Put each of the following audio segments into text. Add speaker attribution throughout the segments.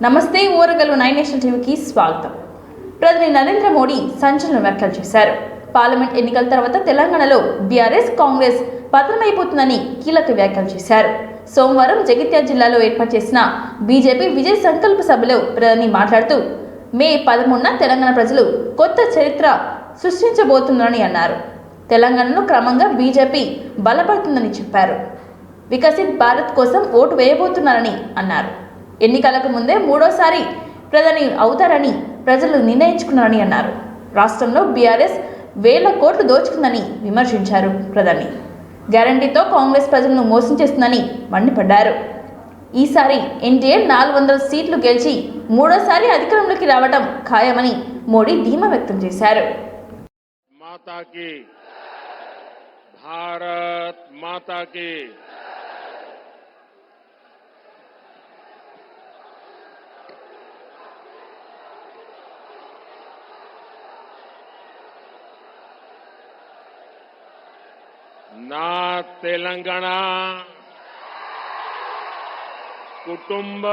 Speaker 1: నమస్తే ఓరగల్లు 9 నేషనల్ టీవీకి స్వాగతం. ప్రధాని నరేంద్ర మోడీ సంచలన వ్యాఖ్యలు చేశారు. పార్లమెంట్ ఎన్నికల తర్వాత తెలంగాణలో బీఆర్ఎస్ కాంగ్రెస్ పతనమైపోతుందని కీలక వ్యాఖ్యలు చేశారు. సోమవారం జగిత్యాల జిల్లాలో ఏర్పాటు చేసిన బీజేపీ విజయ సంకల్ప సభలో ప్రధాని మాట్లాడుతూ మే 13న తెలంగాణ ప్రజలు కొత్త చరిత్ర సృష్టించబోతున్నారని అన్నారు. తెలంగాణలో క్రమంగా బీజేపీ బలపడుతుందని చెప్పారు. వికసిత్ భారత్ కోసం ఓటు వేయబోతున్నారని అన్నారు. ఎన్నికలకు ముందే మూడోసారి ప్రధాని అవుతారని ప్రజలు నిర్ణయించుకున్నారని అన్నారు. రాష్ట్రంలో బీఆర్ఎస్ వేల కోట్లు దోచుకుందని విమర్శించారు. ప్రధాని గ్యారంటీతో కాంగ్రెస్ ప్రజలను మోసం చేస్తుందని మండిపడ్డారు. ఈసారి ఎన్డీఏ 400 సీట్లు గెలిచి మూడోసారి అధికారంలోకి రావడం ఖాయమని మోడీ ధీమా వ్యక్తం చేశారు.
Speaker 2: భారత్ మాతాకి నా తెలంగాణ కుటుంబ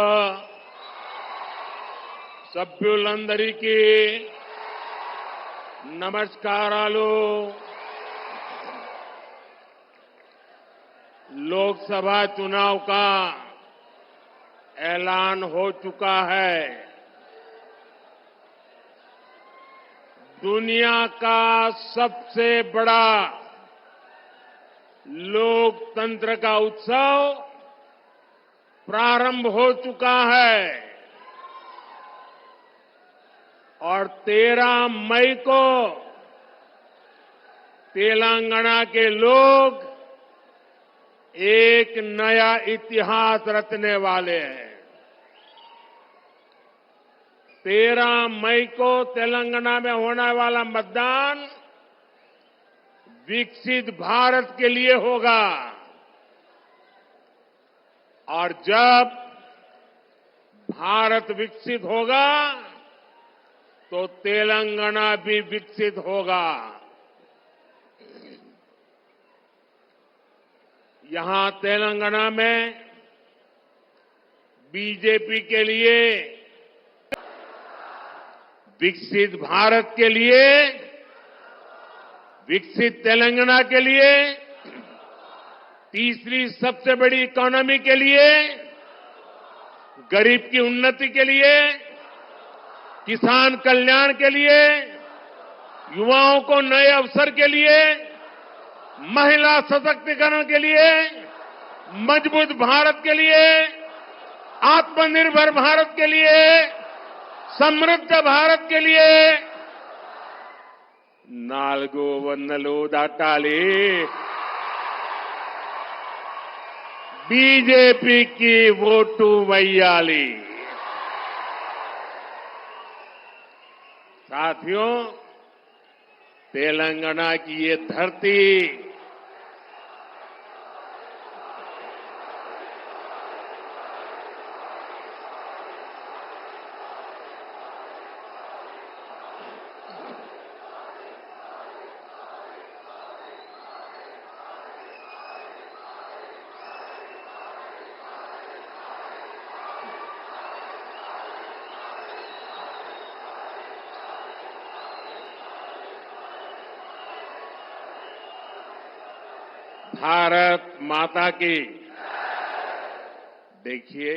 Speaker 2: సభ్యులందరికీ నమస్కారాలు. लोकसभा चुनाव का ऐलान हो चुका है. दुनिया का सबसे बड़ा लोकतंत्र का उत्सव प्रारंभ हो चुका है और 13 मई को तेलंगाना के लोग एक नया इतिहास रचने वाले हैं. 13 मई को तेलंगाना में होने वाला मतदान विकसित भारत के लिए होगा और जब भारत विकसित होगा तो तेलंगाना भी विकसित होगा. यहां तेलंगाना में बीजेपी के लिए विकसित भारत के लिए, विकसित तेलंगाना के लिए, तीसरी सबसे बड़ी इकोनॉमी के लिए, गरीब की उन्नति के लिए, किसान कल्याण के लिए, युवाओं को नए अवसर के लिए, महिला सशक्तिकरण के लिए, मजबूत भारत के लिए, आत्मनिर्भर भारत के लिए, समृद्ध भारत के लिए नाल्गो वन्नलो दाटाली बीजेपी की वोटू वैयाली. साथियों, तेलंगाना की ये धरती भारत माता की. देखिए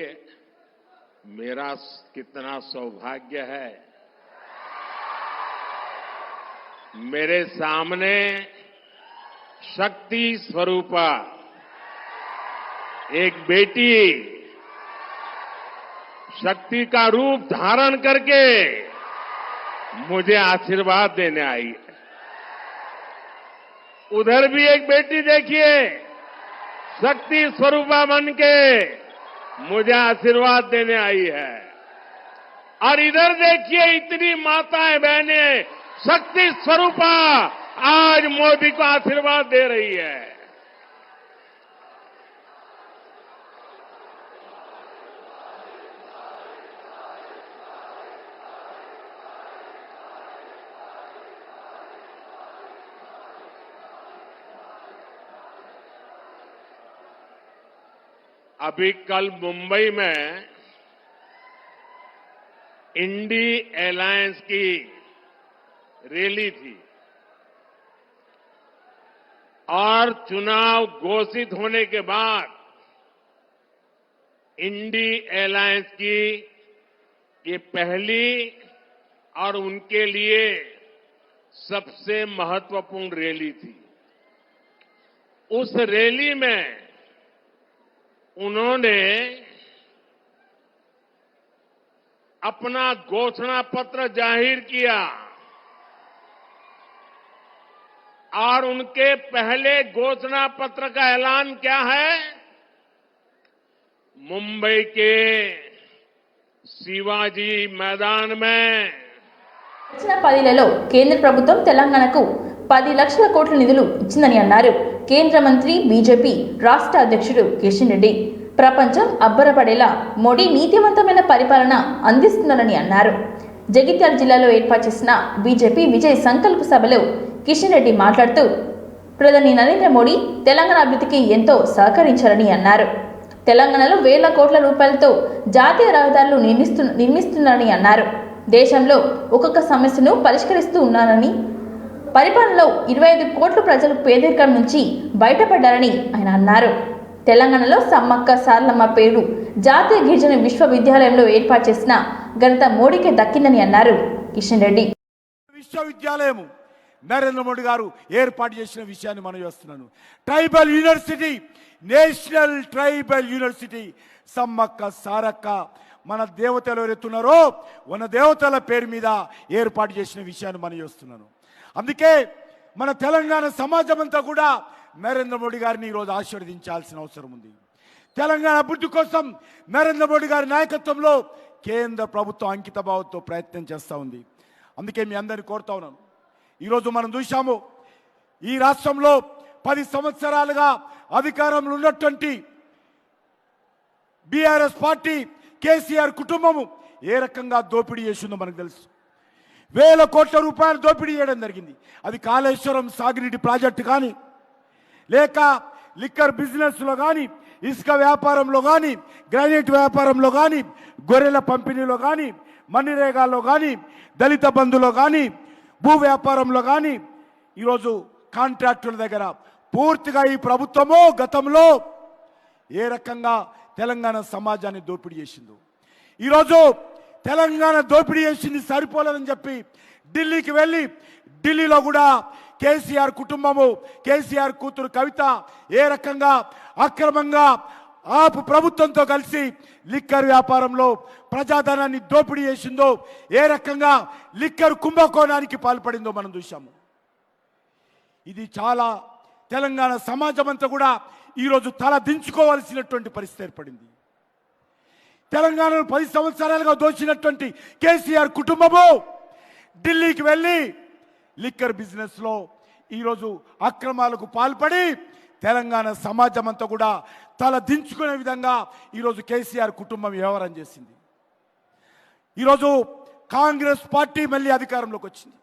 Speaker 2: मेरा कितना सौभाग्य है. मेरे सामने शक्ति स्वरूपा एक बेटी शक्ति का रूप धारण करके मुझे आशीर्वाद देने आई है. उधर भी एक बेटी देखिए शक्ति स्वरूपा बन के मुझे आशीर्वाद देने आई है. और इधर देखिए इतनी माताएं बहनें शक्ति स्वरूपा आज मोदी को आशीर्वाद दे रही है. अभी कल मुंबई में इंडी अलायंस की रैली थी और चुनाव घोषित होने के बाद इंडी अलायंस की ये पहली और उनके लिए सबसे महत्वपूर्ण रैली थी। उस रैली में उन्होंने अपना घोषणा पत्र जाहिर किया और उनके पहले घोषणा पत्र का ऐलान क्या है? मुंबई के शिवाजी मैदान में
Speaker 1: వచ్చిన 10 కేంద్ర ప్రభుత్వం తెలంగాణకు 10 లక్షల కోట్ల నిధులు ఇచ్చిందని అన్నారు కేంద్ర మంత్రి బీజేపీ రాష్ట్ర అధ్యక్షుడు కిషన్ రెడ్డి. ప్రపంచం అబ్బరపడేలా మోడీ నీతివంతమైన పరిపాలన అందిస్తున్నారని అన్నారు. జగిత్యాల జిల్లాలో ఏర్పాటు చేసిన బీజేపీ విజయ్ సంకల్ప సభలో కిషన్ రెడ్డి మాట్లాడుతూ ప్రధాని నరేంద్ర మోడీ తెలంగాణ అభివృద్ధికి ఎంతో సహకరించారని అన్నారు. తెలంగాణలో వేల కోట్ల రూపాయలతో జాతీయ రహదారులు నిర్మిస్తున్నారని అన్నారు. దేశంలో ఒక్కొక్క సమస్యను పరిష్కరిస్తూ ఉన్నారని, పరిపాలనలో 25 కోట్ల ప్రజలు పేదరికం నుంచి బయటపడ్డారని ఆయన అన్నారు. తెలంగాణలో సమ్మక్క సారలమ్మ పేరు జాతీయ గిరిజన విశ్వవిద్యాలయంలో ఏర్పాటు చేసిన ఘనత మోడీకే దక్కిందని అన్నారు కిషన్ రెడ్డి.
Speaker 3: విశ్వవిద్యాలయం నరేంద్ర మోడీ గారు ఏర్పాటు చేసిన విషయాన్ని మనం చేస్తున్నాను. Tribal university, national tribal university Sammakka Sarakka మన దేవతలు ఎవరెత్తున్నారో మన దేవతల పేరు మీద ఏర్పాటు చేసిన విషయాన్ని మనం చేస్తున్నాను. అందుకే మన తెలంగాణ సమాజం అంతా కూడా నరేంద్ర మోడీ గారిని ఈరోజు ఆశీర్వదించాల్సిన అవసరం ఉంది. తెలంగాణ అభివృద్ధి కోసం నరేంద్ర మోడీ గారి నాయకత్వంలో కేంద్ర ప్రభుత్వం అంకిత భావంతో ప్రయత్నం చేస్తూ ఉంది. అందుకే మీ అందరినీ కోరుతా ఉన్నాను. ఈరోజు మనం చూశాము, ఈ రాష్ట్రంలో 10 సంవత్సరాలుగా అధికారంలో ఉన్నటువంటి బీఆర్ఎస్ పార్టీ, కేసీఆర్ కుటుంబము ఏ రకంగా దోపిడీ చేసిందో మనకు తెలుసు. వేల కోట్ల రూపాయలు దోపిడీ చేయడం జరిగింది. అది కాళేశ్వరం సాగునీటి ప్రాజెక్టు కానీ, లేక లిక్కర్ బిజినెస్లో కానీ, ఇసుక వ్యాపారంలో కానీ, గ్రానైట్ వ్యాపారంలో కానీ, గొర్రెల పంపిణీలో కానీ, మన్నిరేగాలో కానీ, దళిత బంధులో కానీ, భూ వ్యాపారంలో కానీ, ఈరోజు కాంట్రాక్టుల దగ్గర పూర్తిగా ఈ ప్రభుత్వము గతంలో ఏ రకంగా తెలంగాణ సమాజాన్ని దోపిడీ చేసిందో, ఈరోజు తెలంగాణ దోపిడీ చేసింది సరిపోలేదని చెప్పి ఢిల్లీకి వెళ్ళి, ఢిల్లీలో కూడా కేసీఆర్ కుటుంబము, కేసీఆర్ కూతురు కవిత ఏ రకంగా అక్రమంగా ఆపు ప్రభుత్వంతో కలిసి లిక్కర్ వ్యాపారంలో ప్రజాధనాన్ని దోపిడీ చేసిందో, ఏ రకంగా లిక్కర్ కుంభకోణానికి పాల్పడిందో మనం చూశాము. ఇది చాలా తెలంగాణ సమాజం అంతా కూడా ఈరోజు తల దించుకోవాల్సినటువంటి పరిస్థితి ఏర్పడింది. తెలంగాణను 10 సంవత్సరాలుగా దోచినటువంటి కేసీఆర్ కుటుంబము ఢిల్లీకి వెళ్ళి లిక్కర్ బిజినెస్లో ఈరోజు అక్రమాలకు పాల్పడి తెలంగాణ సమాజం అంతా కూడా తల దించుకునే విధంగా ఈరోజు కేసీఆర్ కుటుంబం వ్యవహారం చేసింది. ఈరోజు కాంగ్రెస్ పార్టీ మళ్ళీ అధికారంలోకి వచ్చింది.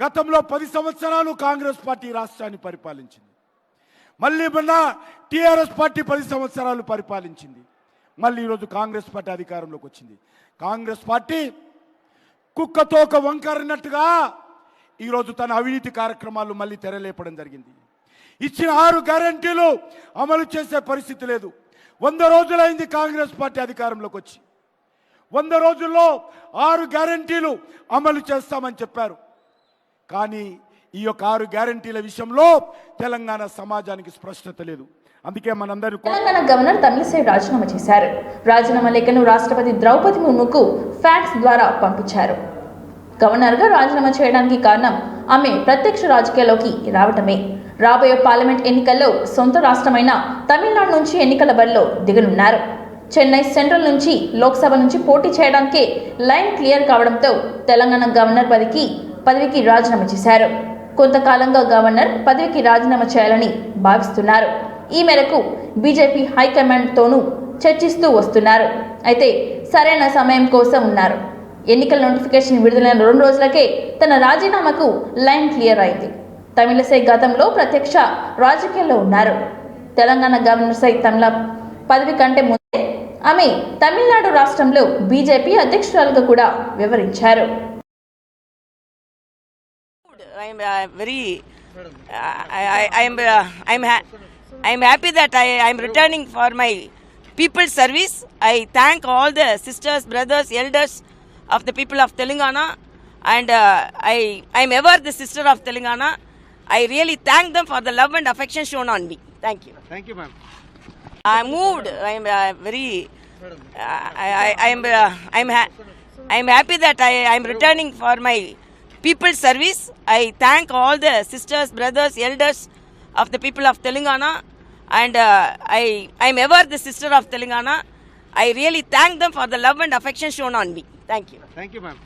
Speaker 3: గతంలో 10 సంవత్సరాలు కాంగ్రెస్ పార్టీ రాష్ట్రాన్ని పరిపాలించింది. మళ్ళీ మొన్న టీఆర్ఎస్ పార్టీ 10 సంవత్సరాలు పరిపాలించింది. మళ్ళీ ఈరోజు కాంగ్రెస్ పార్టీ అధికారంలోకి వచ్చింది. కాంగ్రెస్ పార్టీ కుక్కతోక వంకరన్నట్టుగా ఈరోజు తన అవినీతి కార్యక్రమాలు మళ్ళీ తెరలేపడం జరిగింది. ఇచ్చిన 6 గ్యారంటీలు అమలు చేసే పరిస్థితి లేదు. 100 రోజులైంది కాంగ్రెస్ పార్టీ అధికారంలోకి వచ్చి. 100 రోజుల్లో 6 గ్యారంటీలు అమలు చేస్తామని చెప్పారు. కానీ ఈ యొక్క 6 గ్యారంటీల విషయంలో తెలంగాణ సమాజానికి స్పష్టత లేదు. అందుకే మనందరూ
Speaker 1: తెలంగాణ గవర్నర్ తమిళిసై రాజీనామా చేశారు. రాజీనామా లేఖను రాష్ట్రపతి ద్రౌపది ముర్ముకు ఫ్యాక్స్ ద్వారా పంపించారు. గవర్నర్గా రాజీనామా చేయడానికి కారణం ఆమె ప్రత్యక్ష రాజకీయాల్లోకి రావటమే. రాబోయే పార్లమెంట్ ఎన్నికల్లో సొంత రాష్ట్రమైన తమిళనాడు నుంచి ఎన్నికల బరిలో దిగనున్నారు. చెన్నై సెంట్రల్ నుంచి లోక్సభ నుంచి పోటీ చేయడానికే లైన్ క్లియర్ కావడంతో తెలంగాణ గవర్నర్ పదవికి రాజీనామా చేశారు. కొంతకాలంగా గవర్నర్ పదవికి రాజీనామా చేయాలని భావిస్తున్నారు. ఈ మేరకు బీజేపీ హైకమాండ్తోనూ చర్చిస్తూ వస్తున్నారు. అయితే సరైన సమయం కోసం ఉన్నారు. ఎన్నికల నోటిఫికేషన్ విడుదలైన 2 రోజులకే తన రాజీనామాకు లైన్ క్లియర్ అయింది. తమిళిసై గతంలో ప్రత్యక్ష రాజకీయాల్లో ఉన్నారు. తెలంగాణ గవర్నర్ సై తమిళ పదవి కంటే ముందే ఆమె తమిళనాడు రాష్ట్రంలో బీజేపీ అధ్యక్షురాలుగా కూడా వివరించారు.
Speaker 4: I'm happy that I'm returning for my people's service. I thank all the sisters, brothers, elders of the people of Telangana, and I'm ever the sister of Telangana. I really thank them for the love and affection shown on me. Thank you.
Speaker 5: Thank you, ma'am.
Speaker 4: I'm moved. I'm happy that I'm returning for my people's service. I thank all the sisters, brothers, elders of the people of Telangana, and I'm ever the sister of Telangana. I really thank them for the love and affection shown on me. Thank you.
Speaker 5: Thank you, ma'am.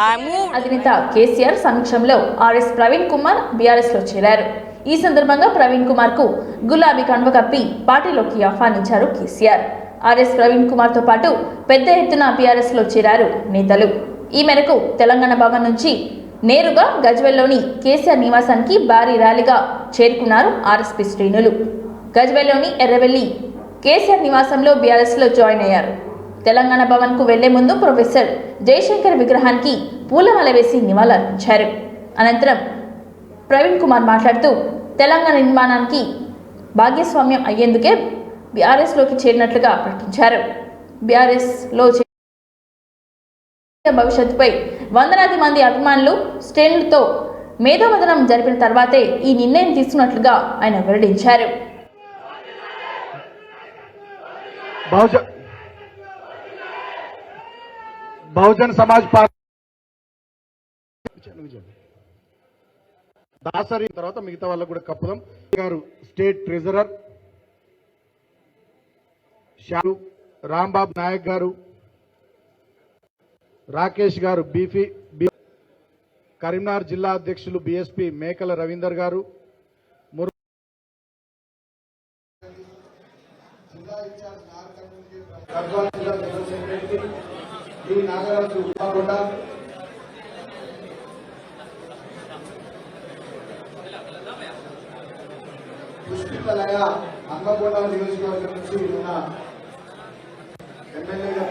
Speaker 4: I'm moved.
Speaker 1: అధినేత కేసీఆర్ సమక్షంలో RS Praveen Kumar BRS లో చేరారు. ఈ సందర్భంగా ప్రవీణ్ కుమార్ కు గులాబీ కండువ కప్పి పార్టీలోకి ఆహ్వానించారు కేసీఆర్. ఆర్ఎస్ ప్రవీణ్ కుమార్ తో పాటు పెద్ద ఎత్తున బీఆర్ఎస్ లో చేరారు నేతలు. ఈ మేరకు తెలంగాణ భవన్ నుంచి నేరుగా గజ్వెల్లోని కేసీఆర్ నివాసానికి భారీ ర్యాలీగా చేరుకున్నారు ఆర్ఎస్పీ శ్రేణులు. గజ్వెల్లోని ఎర్రవెల్లి కేసీఆర్ నివాసంలో బీఆర్ఎస్ లో జాయిన్ అయ్యారు. తెలంగాణ భవన్ కు వెళ్లే ముందు ప్రొఫెసర్ జయశంకర్ విగ్రహానికి పూలమాల వేసి నివాళులర్పించారు. అనంతరం ప్రవీణ్ కుమార్ మాట్లాడుతూ తెలంగాణ నిర్మాణానికి భాగస్వామ్యం అయ్యేందుకే బీఆర్ఎస్లోకి చేరినట్లుగా ప్రకటించారు. బీఆర్ఎస్లో భవిష్యత్తుపై వందలాది మంది అభిమానులు శ్రేణులతో మేధోమథనం జరిపిన తర్వాతే ఈ నిర్ణయం తీసుకున్నట్లుగా ఆయన వెల్లడించారు.
Speaker 6: బహుజన్ సమాజ్ పార్టీ దాసరి తర్వాత మిగతా వాళ్ళకు కూడా కప్పుదాం. గారు స్టేట్ ట్రెజరర్, షారు రాంబాబు నాయక్ గారు, రాకేష్ గారు కరీంనగర్ జిల్లా అధ్యక్షులు బీఎస్పీ మేకల రవీందర్ గారు,
Speaker 7: పుష్పితలయ హన్మకొండ నియోజకవర్గం నుంచి ఉన్న ఎమ్మెల్యేగా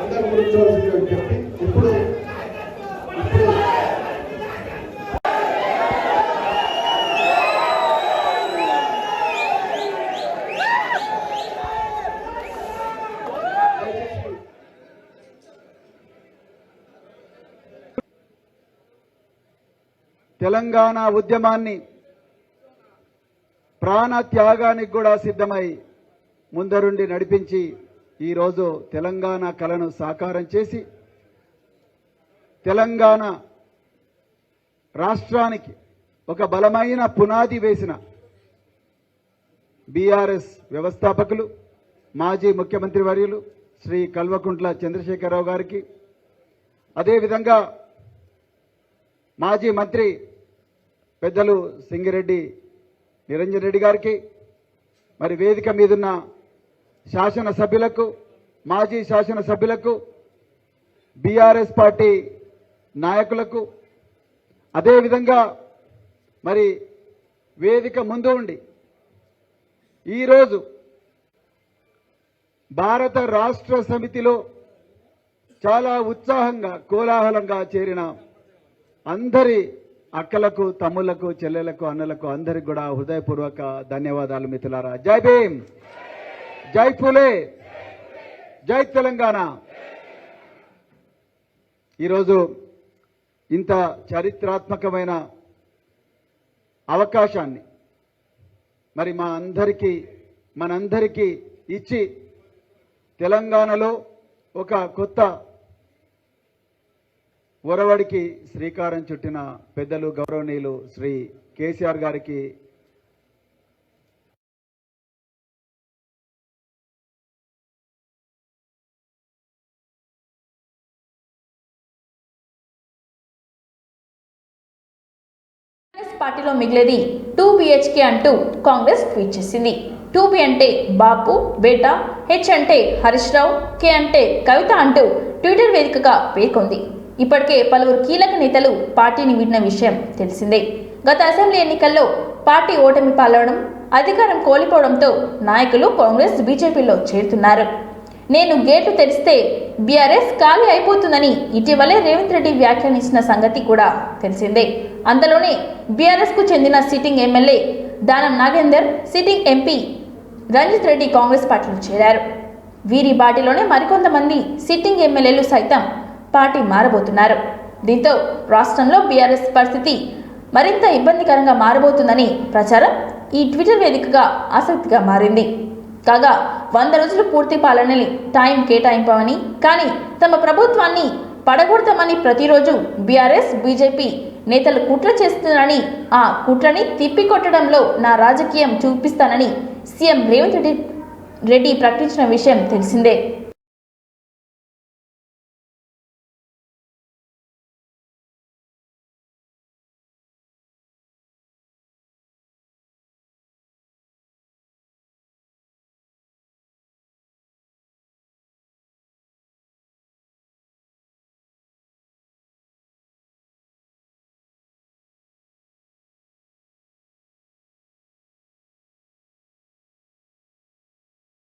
Speaker 7: అందరు కూర్చోవాల్సిందిగా చెప్పి ఇప్పుడు
Speaker 6: తెలంగాణ ఉద్యమాన్ని ప్రాణ త్యాగానికి కూడా సిద్ధమై ముందరుండి నడిపించి ఈరోజు తెలంగాణ కలను సాకారం చేసి తెలంగాణ రాష్ట్రానికి ఒక బలమైన పునాది వేసిన బీఆర్ఎస్ వ్యవస్థాపకులు మాజీ ముఖ్యమంత్రి వర్యులు శ్రీ కల్వకుంట్ల చంద్రశేఖరరావు గారికి, అదేవిధంగా మాజీ మంత్రి పెద్దలు సింగిరెడ్డి నిరంజన్ రెడ్డి గారికి, మరి వేదిక మీదున్న శాసనసభ్యులకు, మాజీ శాసనసభ్యులకు, బీఆర్ఎస్ పార్టీ నాయకులకు, అదేవిధంగా మరి వేదిక ముందు ఉండి ఈరోజు భారత రాష్ట్ర సమితిలో చాలా ఉత్సాహంగా కోలాహలంగా చేరిన అందరి అక్కలకు, తమ్ముళ్లకు, చెల్లెలకు, అన్నలకు అందరికి కూడా హృదయపూర్వక ధన్యవాదాలు మిత్రులారా. జై భీమ్, జై ఫులే, జై తెలంగాణ. ఈరోజు ఇంత చారిత్రాత్మకమైన అవకాశాన్ని మరి మనందరికీ ఇచ్చి తెలంగాణలో ఒక కొత్త ఒరవడికి శ్రీకారం చుట్టిన పెద్దలు గౌరవనీయులు శ్రీ కేసీఆర్ గారికి
Speaker 1: పార్టీలో మిగిలేది 2 BHK అంటూ కాంగ్రెస్ ట్వీట్ చేసింది. 2B అంటే బాపు, బేటా, H అంటే హరీష్ రావు, K అంటే కవిత అంటూ ట్విట్టర్ వేదికగా పేర్కొంది. ఇప్పటికే పలువురు కీలక నేతలు పార్టీని వీడిన విషయం తెలిసిందే. గత అసెంబ్లీ ఎన్నికల్లో పార్టీ ఓటమి పాలవడం, అధికారం కోల్పోవడంతో నాయకులు కాంగ్రెస్, బీజేపీలో చేరుతున్నారు. నేను గేట్లు తెరిస్తే బీఆర్ఎస్ ఖాళీ అయిపోతుందని ఇటీవలే రేవంత్ రెడ్డి వ్యాఖ్యానించిన సంగతి కూడా తెలిసిందే. అంతలోనే బీఆర్ఎస్ కు చెందిన sitting MLA Danam Nagender, sitting MP Ranjith Reddy Congress పార్టీలో చేరారు. వీరి బాటిలోనే మరికొంతమంది సిట్టింగ్ ఎమ్మెల్యేలు సైతం పార్టీ మారబోతున్నారు. దీంతో రాష్ట్రంలో బీఆర్ఎస్ పరిస్థితి మరింత ఇబ్బందికరంగా మారబోతుందని ప్రచారం ఈ ట్విట్టర్ వేదికగా ఆసక్తిగా మారింది. కాగా 100 రోజులు పూర్తి పాలనని టైం కేటాయింపమని, కానీ తమ ప్రభుత్వాన్ని పడగొడతామని ప్రతిరోజు బీఆర్ఎస్, బీజేపీ నేతలు కుట్ర చేస్తున్నారని, ఆ కుట్రని తిప్పికొట్టడంలో నా రాజకీయం చూపిస్తానని సీఎం రేవంత్ రెడ్డి ప్రకటించిన విషయం తెలిసిందే.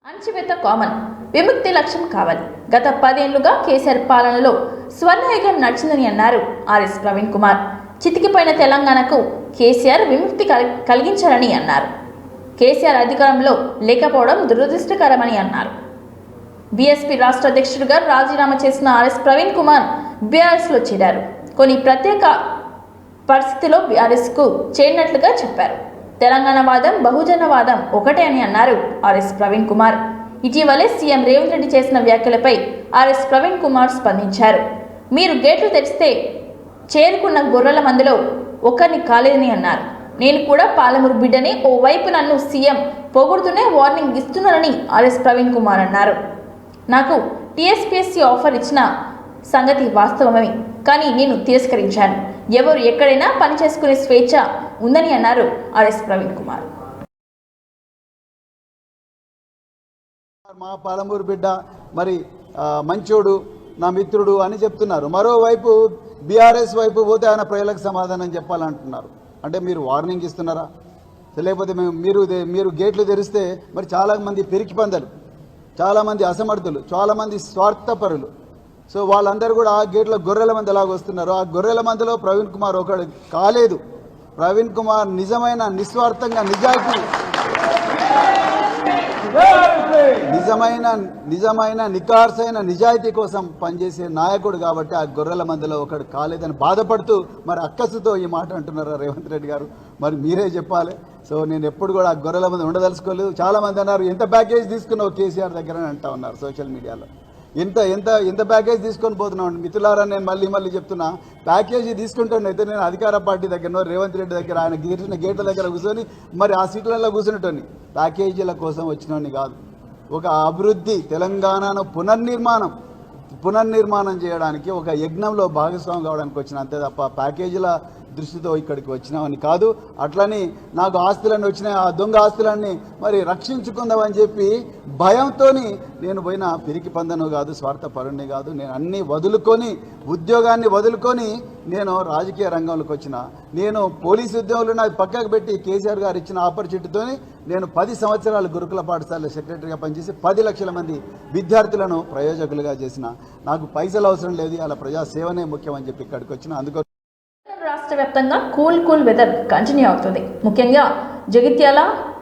Speaker 1: అణచివేత కామన్, విముక్తి లక్ష్యం కావాలి. గత 10 ఏళ్లుగా కేసీఆర్ పాలనలో స్వర్ణయుగం నడిచిందని అన్నారు ఆర్ఎస్ ప్రవీణ్ కుమార్. చితికిపోయిన తెలంగాణకు కేసీఆర్ విముక్తి కలిగించారని అన్నారు. కేసీఆర్ అధికారంలో లేకపోవడం దురదృష్టకరమని అన్నారు. బీఎస్పీ రాష్ట్ర అధ్యక్షుడిగా రాజీనామా చేసిన ఆర్ఎస్ ప్రవీణ్ కుమార్ బీఆర్ఎస్లో చేరారు. కొన్ని ప్రత్యేక పరిస్థితిలో బీఆర్ఎస్కు చేరినట్లుగా చెప్పారు. తెలంగాణ వాదం, బహుజన వాదం ఒకటే అని అన్నారు ఆర్ఎస్ ప్రవీణ్ కుమార్. ఇటీవలే సీఎం రేవంత్ రెడ్డి చేసిన వ్యాఖ్యలపై ఆర్ఎస్ ప్రవీణ్ కుమార్ స్పందించారు. మీరు గేట్లు తెరిస్తే చేరుకున్న గొర్రెల మందిలో ఒక్కరిని కాలేదని అన్నారు. నేను కూడా పాలమూరు బిడ్డని, ఓ వైపు నన్ను సీఎం పొగుడుతూనే వార్నింగ్ ఇస్తున్నారని ఆర్ఎస్ ప్రవీణ్ కుమార్ అన్నారు. నాకు టీఎస్పీఎస్సీ ఆఫర్ ఇచ్చిన సంగతి వాస్తవమే, కానీ నేను తిరస్కరించాను. ఎవరు ఎక్కడైనా పని చేసుకునే స్వేచ్ఛ ఉందని అన్నారు ఆర్ఎస్ ప్రవీణ్ కుమార్.
Speaker 6: మా పాలమూరు బిడ్డ మరి మంచోడు, నా మిత్రుడు అని చెప్తున్నారు. మరోవైపు బీఆర్ఎస్ వైపు పోతే ఆయన ప్రజలకు సమాధానం చెప్పాలంటున్నారు. అంటే మీరు వార్నింగ్ ఇస్తున్నారా? లేకపోతే మీరు గేట్లు తెరిస్తే మరి చాలామంది పెరికి పందలు, చాలామంది అసమర్థులు, చాలామంది స్వార్థపరులు, సో వాళ్ళందరూ కూడా ఆ గేట్ల గొర్రెల మంది ఎలాగ వస్తున్నారు. ఆ గొర్రెల మందిలో ప్రవీణ్ కుమార్ ఒకడు కాలేదు. ప్రవీణ్ కుమార్ నిజమైన నిస్వార్థంగా నిజమైన నికార్సైన నిజాయితీ కోసం పనిచేసే నాయకుడు కాబట్టి ఆ గొర్రెల మందిలో ఒకడు కాలేదని బాధపడుతూ మరి అక్కసుతో ఈ మాట అంటున్నారా రేవంత్ రెడ్డి గారు? మరి మీరే చెప్పాలి. సో నేను ఎప్పుడు కూడా ఆ గొర్రెల మంది ఉండదలుచుకోలేదు. చాలామంది అన్నారు ఎంత ప్యాకేజ్ తీసుకున్నావు కేసీఆర్ దగ్గర అని అంటా ఉన్నారు సోషల్ మీడియాలో. ఎంత ప్యాకేజ్ తీసుకొని పోతున్నాను మిత్రులారా. నేను మళ్ళీ చెప్తున్నా, ప్యాకేజీ తీసుకుంటానైతే నేను అధికార పార్టీ దగ్గర రేవంత్ రెడ్డి దగ్గర ఆయన గీసిన గేట్ల దగ్గర కూర్చొని మరి ఆ సీట్లలో కూర్చునేటోని, ప్యాకేజీల కోసం వచ్చినోని కాదు. ఒక అభివృద్ధి, తెలంగాణను పునర్నిర్మాణం చేయడానికి ఒక యజ్ఞంలో భాగస్వామి కావడానికి వచ్చిన, అంతే తప్ప ప్యాకేజీల దృష్టితో ఇక్కడికి వచ్చినామని కాదు. అట్లని నాకు ఆస్తులన్నీ వచ్చినాయి, ఆ దొంగ ఆస్తులన్నీ మరి రక్షించుకుందామని చెప్పి భయంతో నేను పోయిన పిరికి పందను కాదు, స్వార్థపరుణ్ణి కాదు. నేను అన్నీ వదులుకొని, ఉద్యోగాన్ని వదులుకొని నేను రాజకీయ రంగంలోకి వచ్చిన. నేను పోలీసు ఉద్యోగంలో నాకు పక్కకు పెట్టి కేసీఆర్ గారు ఇచ్చిన ఆపర్చునిటీతో నేను 10 సంవత్సరాలు గురుకుల పాఠశాల సెక్రటరీగా పనిచేసి 10 లక్షల మంది విద్యార్థులను ప్రయోజకులుగా చేసిన. నాకు పైసలు అవసరం లేదు, అలా ప్రజాసేవనే ముఖ్యం అని చెప్పి ఇక్కడికి వచ్చిన. అందుకో
Speaker 1: రాష్ట్ర వ్యాప్తంగా కూల్ వెదర్ కంటిన్యూ అవుతుంది. ముఖ్యంగా జగిత్యాల,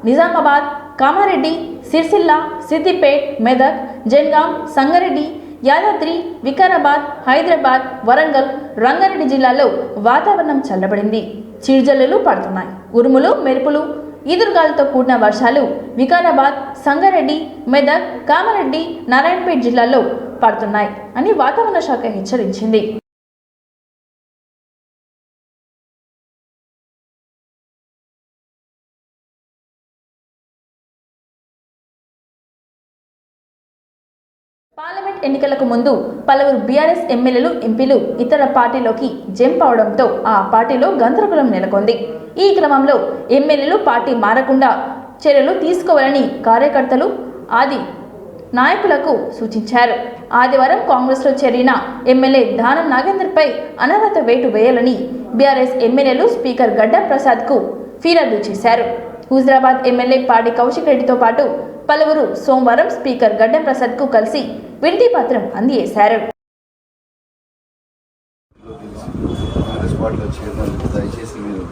Speaker 1: నిజామాబాద్, కామారెడ్డి, సిరిసిల్ల, సిద్దిపేట్, మెదక్, జనగాం, సంగారెడ్డి, యాదాద్రి, వికారాబాద్, హైదరాబాద్, వరంగల్, రంగారెడ్డి జిల్లాల్లో వాతావరణం చల్లబడింది. చిరుజల్లులు పడుతున్నాయి. ఉరుములు, మెరుపులు, ఈదురుగాలతో కూడిన వర్షాలు వికారాబాద్, సంగారెడ్డి, మెదక్, కామారెడ్డి, నారాయణపేట్ జిల్లాల్లో పడుతున్నాయి అని వాతావరణ శాఖ హెచ్చరించింది. పార్లమెంట్ ఎన్నికలకు ముందు పలువురు బీఆర్ఎస్ ఎమ్మెల్యేలు ఎంపీలు ఇతర పార్టీలోకి జంప్ అవడంతో ఆ పార్టీలో గందరగోళం నెలకొంది. ఈ క్రమంలో ఎమ్మెల్యేలు పార్టీ మారకుండా చర్యలు తీసుకోవాలని కార్యకర్తలు ఆది నాయకులకు సూచించారు. ఆదివారం కాంగ్రెస్లో చేరిన ఎమ్మెల్యే దానం నాగేందర్పై అనర్హత వేటు వేయాలని బీఆర్ఎస్ ఎమ్మెల్యేలు స్పీకర్ గడ్డం ప్రసాద్కు ఫిర్యాదు చేశారు. హుజరాబాద్ ఎమ్మెల్యే పాడి కౌశిక్ రెడ్డితో పాటు పలువురు సోమవారం స్పీకర్ గడ్డం ప్రసాద్కు కలిసి వినతి పత్రం అందజేశారు.
Speaker 6: దయచేసి మీరు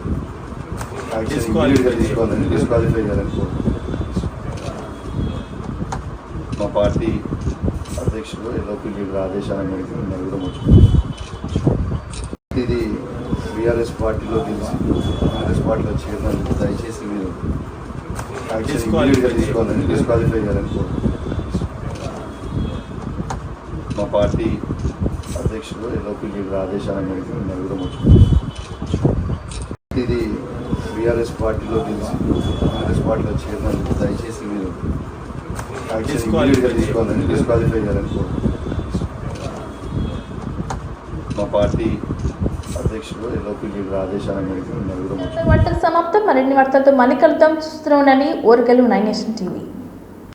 Speaker 6: డిస్క్వాలిఫై చేయాలని మా పార్టీ అధ్యక్షుడు ఎల్ఓపి లీడర్ ఆదేశాల మేరకు నలుగురం వచ్చుకున్నాం. ఇది బీఆర్ఎస్ పార్టీలో గెలిచి కాంగ్రెస్ పార్టీలో చేరినందుకు దయచేసి మీరు డిస్క్వాలిఫై చేయాలని మా పార్టీ అధ్యక్షుడు ఎల్ఓపి లీడర్ ఆదేశాల మేరకు నలుగురం వచ్చుకున్నాం. ఇది బీఆర్ఎస్ పార్టీలో గెలిచి కాంగ్రెస్ పార్టీలో చేరినందుకు దయచేసి మీరు డిస్క్వాలిఫై చేయాలని మా పార్టీ అధ్యక్షుడు ఎల్ఓపి లీడర్ ఆదేశాల మేరకు నలుగురం వచ్చుకున్నాం.
Speaker 1: వార్తలు సమాప్తం. మరిన్ని వార్తలతో మళ్ళీ కలుద్దాం. చూస్తూనే ఉండండి ఓర్గలు 9 నేషన్ టీవీ.